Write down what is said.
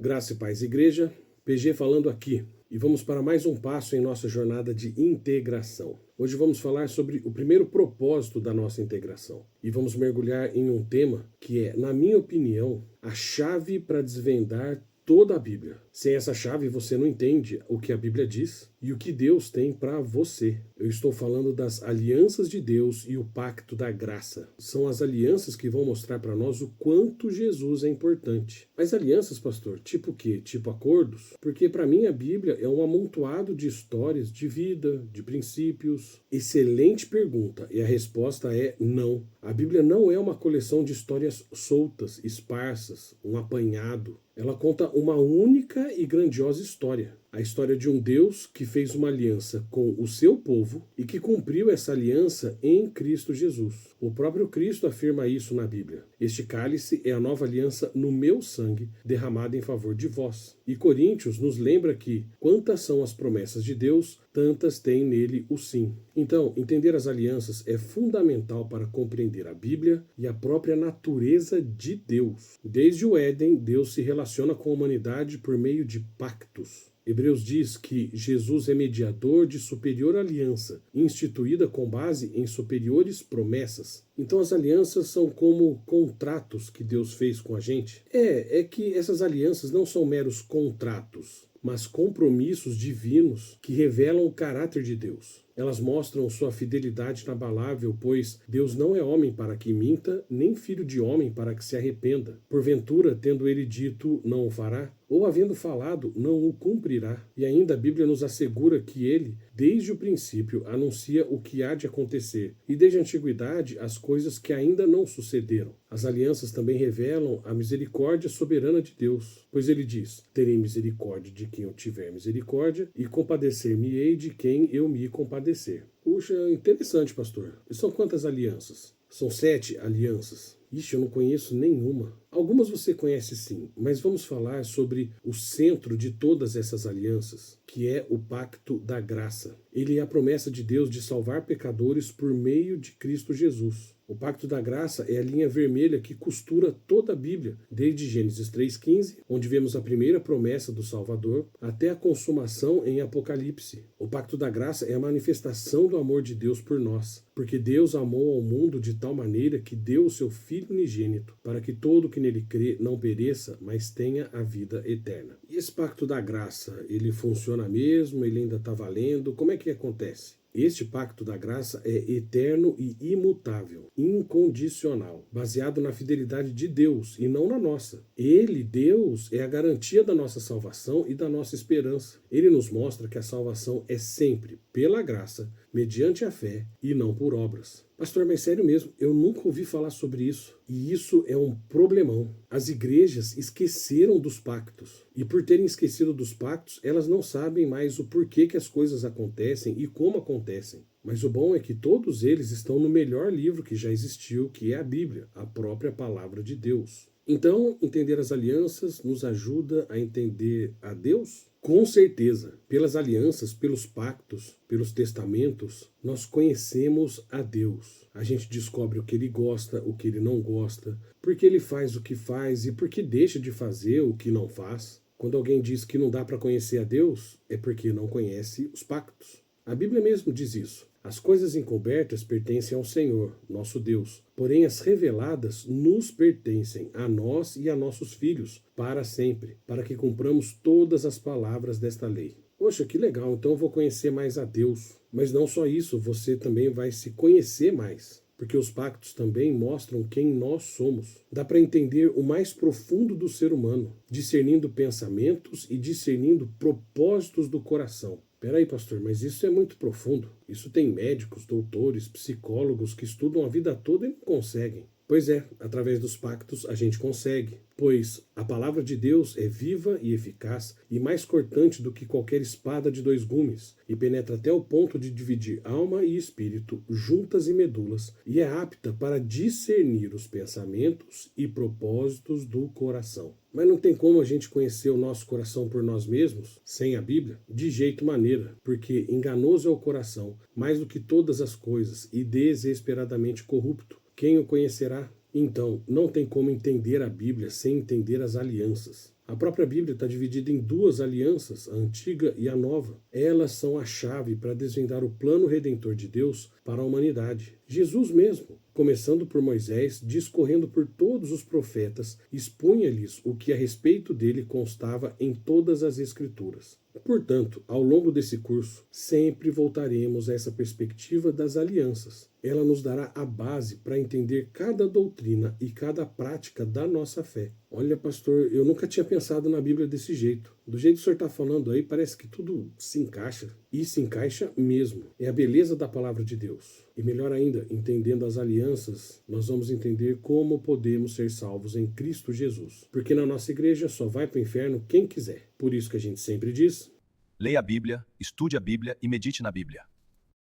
Graça e paz, igreja. PG falando aqui. E vamos para mais um passo em nossa jornada de integração. Hoje vamos falar sobre o primeiro propósito da nossa integração. E vamos mergulhar em um tema que é, na minha opinião, a chave para desvendar toda a Bíblia. Sem essa chave você não entende o que a Bíblia diz e o que Deus tem para você. Eu estou falando das alianças de Deus e o pacto da graça. São as alianças que vão mostrar para nós o quanto Jesus é importante. Mas alianças, pastor, tipo o quê? Tipo acordos? Porque para mim a Bíblia é um amontoado de histórias de vida, de princípios. Excelente pergunta, e a resposta é não. A Bíblia não é uma coleção de histórias soltas, esparsas, um apanhado. Ela conta uma única e grandiosa história. A história de um Deus que fez uma aliança com o seu povo e que cumpriu essa aliança em Cristo Jesus. O próprio Cristo afirma isso na Bíblia. Este cálice é a nova aliança no meu sangue, derramada em favor de vós. E Coríntios nos lembra que, quantas são as promessas de Deus, tantas tem nele o sim. Então, entender as alianças é fundamental para compreender a Bíblia e a própria natureza de Deus. Desde o Éden, Deus se relaciona com a humanidade por meio de pactos. Hebreus diz que Jesus é mediador de superior aliança, instituída com base em superiores promessas. Então as alianças são como contratos que Deus fez com a gente. É que essas alianças não são meros contratos, mas compromissos divinos que revelam o caráter de Deus. Elas mostram sua fidelidade inabalável, pois Deus não é homem para que minta, nem filho de homem para que se arrependa. Porventura, tendo ele dito, não o fará? Ou havendo falado, não o cumprirá? E ainda a Bíblia nos assegura que ele, desde o princípio, anuncia o que há de acontecer, e desde a antiguidade as coisas que ainda não sucederam. As alianças também revelam a misericórdia soberana de Deus, pois ele diz, terei misericórdia de quem eu tiver misericórdia, e compadecer-me-ei de quem eu me compadecer. Puxa, interessante, pastor. E são quantas alianças? São 7 alianças. Ixi, eu não conheço nenhuma. Algumas você conhece sim, mas vamos falar sobre o centro de todas essas alianças, que é o pacto da graça. Ele é a promessa de Deus de salvar pecadores por meio de Cristo Jesus. O pacto da graça é a linha vermelha que costura toda a Bíblia, desde Gênesis 3,15, onde vemos a primeira promessa do Salvador, até a consumação em Apocalipse. O pacto da graça é a manifestação do amor de Deus por nós, porque Deus amou ao mundo de tal maneira que deu o seu Filho unigênito, para que todo que nele crê não pereça, mas tenha a vida eterna. E esse pacto da graça, ele funciona mesmo? Ele ainda está valendo? Como é que acontece? Este pacto da graça é eterno e imutável, incondicional, baseado na fidelidade de Deus e não na nossa. Ele, Deus, é a garantia da nossa salvação e da nossa esperança. Ele nos mostra que a salvação é sempre pela graça, mediante a fé e não por obras. Pastor, mas sério mesmo, eu nunca ouvi falar sobre isso. E isso é um problemão. As igrejas esqueceram dos pactos. E por terem esquecido dos pactos, elas não sabem mais o porquê que as coisas acontecem e como acontecem. Mas o bom é que todos eles estão no melhor livro que já existiu, que é a Bíblia, a própria palavra de Deus. Então, entender as alianças nos ajuda a entender a Deus? Com certeza, pelas alianças, pelos pactos, pelos testamentos, nós conhecemos a Deus. A gente descobre o que ele gosta, o que ele não gosta, por que ele faz o que faz e por que deixa de fazer o que não faz. Quando alguém diz que não dá para conhecer a Deus, é porque não conhece os pactos. A Bíblia mesmo diz isso. As coisas encobertas pertencem ao Senhor, nosso Deus, porém as reveladas nos pertencem, a nós e a nossos filhos, para sempre, para que cumpramos todas as palavras desta lei. Poxa, que legal, então eu vou conhecer mais a Deus. Mas não só isso, você também vai se conhecer mais, porque os pactos também mostram quem nós somos. Dá para entender o mais profundo do ser humano, discernindo pensamentos e discernindo propósitos do coração. Peraí, pastor, mas isso é muito profundo. Isso tem médicos, doutores, psicólogos que estudam a vida toda e não conseguem. Pois é, através dos pactos a gente consegue, pois a palavra de Deus é viva e eficaz e mais cortante do que qualquer espada de 2 gumes, e penetra até o ponto de dividir alma e espírito, juntas e medulas, e é apta para discernir os pensamentos e propósitos do coração. Mas não tem como a gente conhecer o nosso coração por nós mesmos, sem a Bíblia? De jeito maneira, porque enganoso é o coração, mais do que todas as coisas, e desesperadamente corrupto. Quem o conhecerá? Então, não tem como entender a Bíblia sem entender as alianças. A própria Bíblia está dividida em duas alianças, a antiga e a nova. Elas são a chave para desvendar o plano redentor de Deus para a humanidade. Jesus mesmo, começando por Moisés, discorrendo por todos os profetas, expunha-lhes o que a respeito dele constava em todas as Escrituras. Portanto, ao longo desse curso, sempre voltaremos a essa perspectiva das alianças. Ela nos dará a base para entender cada doutrina e cada prática da nossa fé. Olha, pastor, eu nunca tinha pensado na Bíblia desse jeito. Do jeito que o senhor está falando aí, parece que tudo se encaixa. E se encaixa mesmo. É a beleza da palavra de Deus. E melhor ainda, entendendo as alianças, nós vamos entender como podemos ser salvos em Cristo Jesus. Porque na nossa igreja só vai para o inferno quem quiser. Por isso que a gente sempre diz: leia a Bíblia, estude a Bíblia e medite na Bíblia.